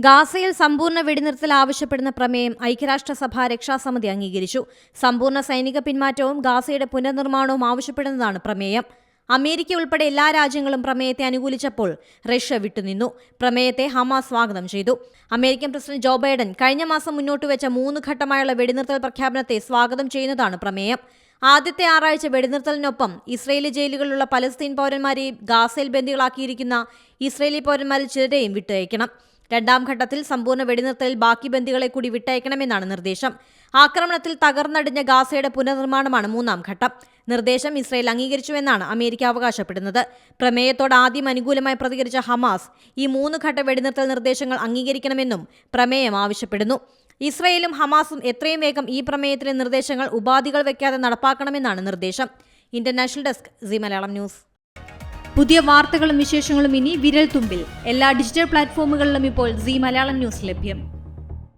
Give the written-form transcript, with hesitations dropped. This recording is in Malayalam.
ഗാസയിൽ സമ്പൂർണ്ണ വെടിനിർത്തൽ ആവശ്യപ്പെടുന്ന പ്രമേയം ഐക്യരാഷ്ട്രസഭ രക്ഷാസമിതി അംഗീകരിച്ചു. സമ്പൂർണ്ണ സൈനിക പിന്മാറ്റവും ഗാസയുടെ പുനർനിർമ്മാണവും ആവശ്യപ്പെടുന്നതാണ് പ്രമേയം. അമേരിക്ക ഉൾപ്പെടെ എല്ലാ രാജ്യങ്ങളും പ്രമേയത്തെ അനുകൂലിച്ചപ്പോൾ റഷ്യ വിട്ടുനിന്നു. പ്രമേയത്തെ ഹമാസ് സ്വാഗതം ചെയ്തു. അമേരിക്കൻ പ്രസിഡന്റ് ജോ ബൈഡൻ കഴിഞ്ഞ മാസം മുന്നോട്ടുവെച്ച 3 ഘട്ടമായുള്ള വെടിനിർത്തൽ പ്രഖ്യാപനത്തെ സ്വാഗതം ചെയ്യുന്നതാണ് പ്രമേയം. ആദ്യത്തെ ആറാഴ്ച വെടിനിർത്തലിനൊപ്പം ഇസ്രയേലി ജയിലുകളിലുള്ള പലസ്തീൻ പൗരന്മാരെയും ഗാസയിൽ ബന്ദികളാക്കിയിരിക്കുന്ന ഇസ്രയേലി പൗരന്മാരിൽ ചിലരെയും വിട്ടയക്കണം. രണ്ടാം ഘട്ടത്തിൽ സമ്പൂർണ്ണ വെടിനിർത്തലിൽ ബാക്കി ബന്ദികളെ കൂടി വിട്ടയക്കണമെന്നാണ് നിർദ്ദേശം. ആക്രമണത്തിൽ തകർന്നടിഞ്ഞ ഗാസയുടെ പുനർനിർമ്മാണമാണ് 3ാം ഘട്ടം. നിർദ്ദേശം ഇസ്രയേൽ അംഗീകരിച്ചുവെന്നാണ് അമേരിക്ക അവകാശപ്പെടുന്നത്. പ്രമേയത്തോട് ആദ്യം അനുകൂലമായി പ്രതികരിച്ച ഹമാസ് ഈ 3 ഘട്ട വെടിനിർത്തൽ നിർദ്ദേശങ്ങൾ അംഗീകരിക്കണമെന്നും പ്രമേയം ആവശ്യപ്പെടുന്നു. ഇസ്രയേലും ഹമാസും എത്രയും വേഗം ഈ പ്രമേയത്തിലെ നിർദ്ദേശങ്ങൾ ഉപാധികൾ വയ്ക്കാതെ നടപ്പാക്കണമെന്നാണ് നിർദ്ദേശം. International desk Zee Malayalam news. പുതിയ വാർത്തകളും വിശേഷങ്ങളും ഇനി വിരൽ തുമ്പിൽ. എല്ലാ ഡിജിറ്റൽ പ്ലാറ്റ്ഫോമുകളിലും ഇപ്പോൾ സീ മലയാളം ന്യൂസ് ലഭ്യം.